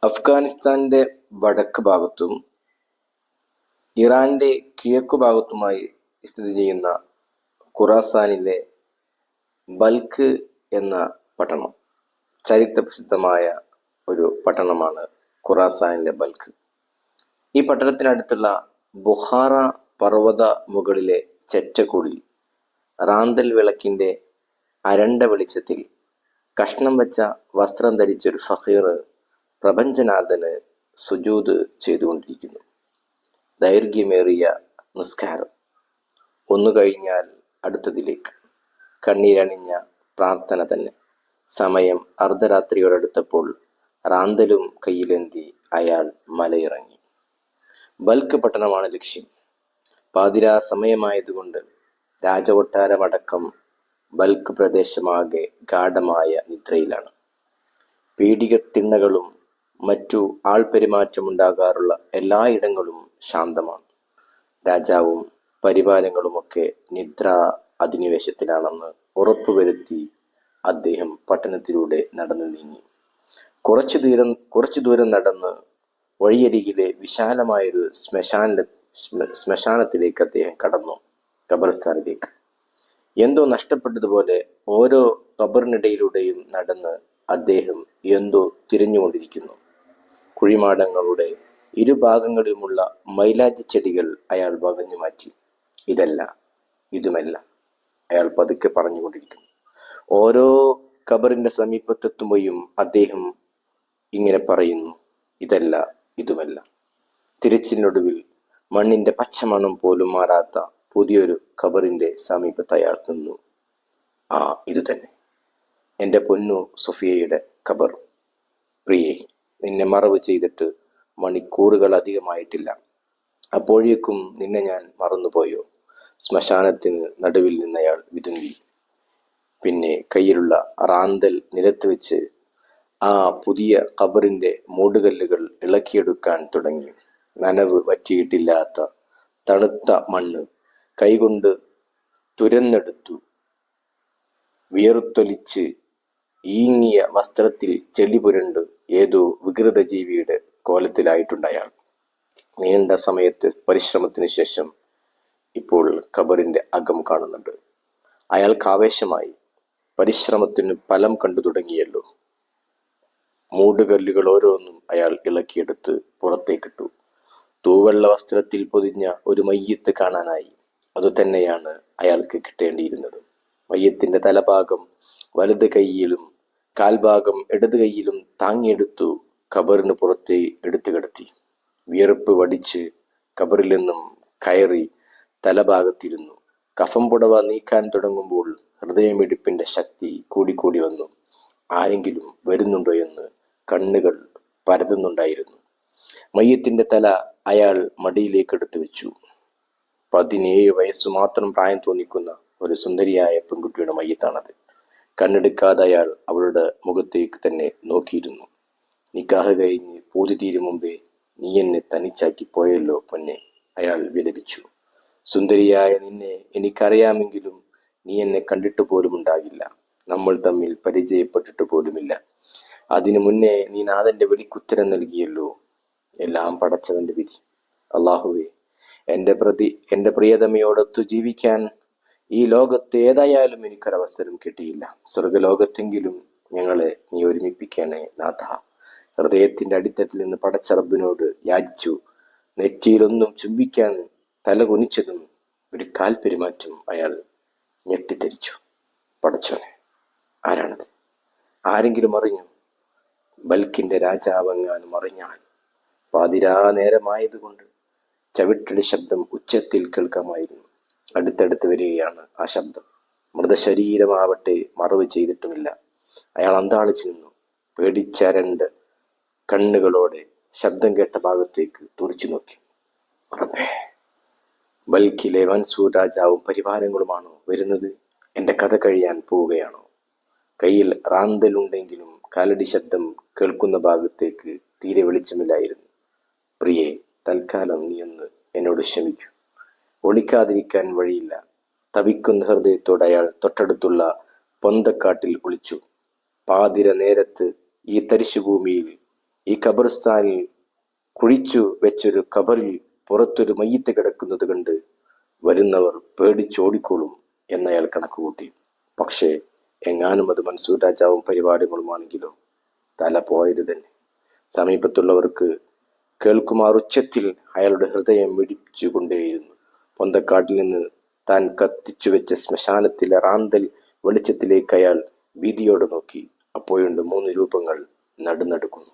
അഫ്ഗാനിസ്ഥാന്റെ വടക്ക് ഭാഗത്തും ഇറാന്റെ കിഴക്കു ഭാഗത്തുമായി സ്ഥിതി ചെയ്യുന്ന ഖുറാസാനിലെ ബൽഖ് എന്ന പട്ടണം ചരിത്രപ്രസിദ്ധമായ ഒരു പട്ടണമാണ് ഖുറാസാനിലെ ബൽഖ്. ഈ പട്ടണത്തിനടുത്തുള്ള ബുഖാറ പർവ്വത മുകളിലെ ചെറ്റക്കുടിൽ റാന്തൽ വിളക്കിന്റെ അരണ്ട വെളിച്ചത്തിൽ കഷ്ണം വെച്ച വസ്ത്രം ധരിച്ചൊരു ഫഖീർ പ്രപഞ്ചനാഥന് സുജൂദ് ചെയ്തുകൊണ്ടിരിക്കുന്നു. ദൈർഘ്യമേറിയ നിസ്കാരം, ഒന്നു കഴിഞ്ഞാൽ അടുത്തതിലേക്ക്, കണ്ണീരണിഞ്ഞ പ്രാർത്ഥന തന്നെ. സമയം അർദ്ധരാത്രിയോടടുത്തപ്പോൾ റാന്തലും കയ്യിലെന്തി അയാൾ മലയിറങ്ങി. ബൽഖ് പട്ടണമാണ് ലക്ഷ്യം. പാതിരാ സമയമായതുകൊണ്ട് രാജകൊട്ടാരമടക്കം ബൽഖ് പ്രദേശമാകെ ഗാഢമായ നിദ്രയിലാണ്. പീഡികത്തിണ്ണകളും മറ്റു ആൾപെരുമാറ്റമുണ്ടാകാറുള്ള എല്ലായിടങ്ങളും ശാന്തമാണ്. രാജാവും പരിവാരങ്ങളുമൊക്കെ നിദ്രാ അധിനിവേശത്തിലാണെന്ന് ഉറപ്പുവരുത്തി അദ്ദേഹം പട്ടണത്തിലൂടെ നടന്നു നീങ്ങി. കുറച്ചു ദൂരം നടന്ന് വഴിയരികിലെ വിശാലമായൊരു ശ്മശാനത്തിലേക്ക് അദ്ദേഹം കടന്നു. ഖബർസ്ഥാനിലേക്ക്. എന്തോ നഷ്ടപ്പെട്ടതുപോലെ ഓരോ ഖബറിനിടയിലൂടെയും നടന്ന് അദ്ദേഹം എന്തോ തിരഞ്ഞുകൊണ്ടിരിക്കുന്നു. കുഴിമാടങ്ങളുടെ ഇരുഭാഗങ്ങളിലുമുള്ള മൈലാഞ്ചി ചെടികൾ അയാൾ വകഞ്ഞു മാറ്റി. ഇതല്ല, ഇതുമല്ല, അയാൾ പതുക്കെ പറഞ്ഞുകൊണ്ടിരിക്കുന്നു. ഓരോ ഖബറിന്റെ സമീപത്തെത്തുമ്പോഴും അദ്ദേഹം ഇങ്ങനെ പറയുന്നു, ഇതല്ല, ഇതുമല്ല. തിരച്ചിലിനൊടുവിൽ മണ്ണിന്റെ പച്ചമണം പോലും മാറാത്ത പുതിയൊരു ഖബറിന്റെ സമീപത്ത് അയാൾ നിന്നു. ആ, ഇത് തന്നെ എൻ്റെ പൊന്നു സൊഫിയയുടെ ഖബർ. പ്രിയേ, നിന്നെ മറവ് ചെയ്തിട്ട് മണിക്കൂറുകൾ അധികമായിട്ടില്ല. അപ്പോഴേക്കും നിന്നെ ഞാൻ മറന്നുപോയോ? ശ്മശാനത്തിന് നടുവിൽ നിന്നയാൾ വിതുമ്പി. പിന്നെ കയ്യിലുള്ള റാന്തൽ നിലത്ത് വെച്ച് ആ പുതിയ ഖബറിന്റെ മൂടുകല്ലുകൾ ഇളക്കിയെടുക്കാൻ തുടങ്ങി. നനവ് വറ്റിയിട്ടില്ലാത്ത തണുത്ത മണ്ണ് കൈകൊണ്ട് തുരന്നെടുത്തു. വിയർത്തൊലിച്ച് ഈങ്ങിയ വസ്ത്രത്തിൽ ചെളി പുരണ്ട് ഏതോ വികൃത ജീവിയുടെ കോലത്തിലായിട്ടുണ്ടയാൾ. നീണ്ട സമയത്തെ പരിശ്രമത്തിന് ശേഷം ഇപ്പോൾ ഖബറിന്റെ അകം കാണുന്നുണ്ട്. അയാൾക്ക് ആവേശമായി. പരിശ്രമത്തിന് ഫലം കണ്ടു തുടങ്ങിയല്ലോ. മൂടുകല്ലുകൾ ഓരോന്നും അയാൾ ഇളക്കിയെടുത്ത് പുറത്തേക്കിട്ടു. തൂവെള്ള വസ്ത്രത്തിൽ പൊതിഞ്ഞ ഒരു മയ്യത്ത് കാണാനായി. അതുതന്നെയാണ് അയാൾക്ക് കിട്ടേണ്ടിയിരുന്നത്. മയ്യത്തിന്റെ തലഭാഗം വലത് കൈയിലും കാൽഭാഗം ഇടത് കൈയിലും താങ്ങിയെടുത്തു ഖബറിന് പുറത്തെ എടുത്തു കിടത്തി. വിയർപ്പ് വടിച്ച് ഖബറിൽ നിന്നും കയറി തലഭാഗത്തിരുന്നു. കഫം പുടവ നീക്കാൻ തുടങ്ങുമ്പോൾ ഹൃദയമിടിപ്പിന്റെ ശക്തി കൂടിക്കൂടി വന്നു. ആരെങ്കിലും വരുന്നുണ്ടോ എന്ന് കണ്ണുകൾ പരതുന്നുണ്ടായിരുന്നു. മയ്യത്തിന്റെ തല അയാൾ മടിയിലേക്ക് എടുത്തു വെച്ചു. 17 വയസ്സു മാത്രം പ്രായം തോന്നിക്കുന്ന ഒരു സുന്ദരിയായ പെൺകുട്ടിയുടെ മയ്യത്താണത്. കണ്ണെടുക്കാതെ അയാൾ അവളുടെ മുഖത്തേക്ക് തന്നെ നോക്കിയിരുന്നു. നിക്കാഹ് കഴിഞ്ഞ് പൂതി തീരും മുമ്പേ നീ എന്നെ തനിച്ചാക്കി പോയല്ലോ പൊന്നെ, അയാൾ വിലപിച്ചു. സുന്ദരിയായ നിന്നെ എനിക്കറിയാമെങ്കിലും നീ എന്നെ കണ്ടിട്ട് പോലും ഉണ്ടാകില്ല. നമ്മൾ തമ്മിൽ പരിചയപ്പെട്ടിട്ട് പോലുമില്ല. അതിനു മുന്നേ നീ നാഥന്റെ വിളിക്കുത്തരം നൽകിയല്ലോ. എല്ലാം പടച്ചവന്റെ വിധി. അള്ളാഹുവേ, എൻ്റെ പ്രിയതമയോടൊത്തു ജീവിക്കാൻ ഈ ലോകത്ത് ഏതായാലും എനിക്കൊരവസരം കിട്ടിയില്ല. സ്വർഗലോകത്തെങ്കിലും ഞങ്ങളെ നീ ഒരുമിപ്പിക്കണേ നാഥ. ഹൃദയത്തിന്റെ അടിത്തട്ടിൽ നിന്ന് പടച്ച റബ്ബിനോട് യാചിച്ചു. നെറ്റിയിലൊന്നും ചുംബിക്കാൻ തല കുനിച്ചതും ഒരു കാൽ പെരുമാറ്റം അയാൾ ഞെട്ടിത്തെരിച്ചു. പടച്ചോനെ, ആരാണത്? ആരെങ്കിലും അറിഞ്ഞു? ബൽക്കിന്റെ രാജാവെങ്ങാനും അറിഞ്ഞാൽ? പാതിരാ നേരമായതുകൊണ്ട് ചവിട്ടടി ശബ്ദം ഉച്ചത്തിൽ കേൾക്കാമായിരുന്നു. അടുത്തടുത്ത് വരികയാണ് ആ ശബ്ദം. മൃതശരീരമാവട്ടെ മറവ് ചെയ്തിട്ടുമില്ല. അയാൾ അന്താളിച്ചു നിന്നു. പേടിച്ചരണ്ട് കണ്ണുകളോടെ ശബ്ദം കേട്ട ഭാഗത്തേക്ക് തുറിച്ചു നോക്കി. റബ്ബേ, ബൽക്കിലെ മൻസൂർ രാജാവും പരിവാരങ്ങളുമാണോ വരുന്നത്? എൻ്റെ കഥ കഴിയാൻ പോവുകയാണോ? കയ്യിൽ റാന്തലുണ്ടെങ്കിലും കാലടി ശബ്ദം കേൾക്കുന്ന ഭാഗത്തേക്ക് തീരെ വെളിച്ചമില്ലായിരുന്നു. പ്രിയേ, തൽക്കാലം നീ ഒന്ന് എന്നോട് ക്ഷമിക്കൂ. ഒളിക്കാതിരിക്കാൻ വഴിയില്ല. തവിക്കുന്ന ഹൃദയത്തോടെ അയാൾ തൊട്ടടുത്തുള്ള പൊന്തക്കാട്ടിൽ ഒളിച്ചു. പാതിര നേരത്ത് ഈ തരിശുഭൂമിയിൽ ഈ ഖബർസ്ഥാനിൽ കുഴിച്ചു വെച്ചൊരു ഖബറിൽ പുറത്തൊരു മയ്യത്ത് കിടക്കുന്നത് കണ്ട് വരുന്നവർ പേടിച്ചോടിക്കോളും എന്നയാൾ കണക്കുകൂട്ടി. പക്ഷേ എങ്ങാനും അത് മൻസൂർ രാജാവും പരിപാടികളുമാണെങ്കിലോ, തല പോയത് തന്നെ. സമീപത്തുള്ളവർക്ക് കേൾക്കുമാർ ഉച്ചത്തിൽ അയാളുടെ ഹൃദയം മിടിച്ചുകൊണ്ടേയിരുന്നു. പൊന്തക്കാട്ടിൽ നിന്ന് താൻ കത്തിച്ചു വെച്ച ശ്മശാനത്തിലെ റാന്തൽ വെളിച്ചത്തിലേക്ക് അയാൾ ഭീതിയോടെ നോക്കി. അപ്പോഴുണ്ട് 3 രൂപങ്ങൾ നടുനടുക്കുന്നു.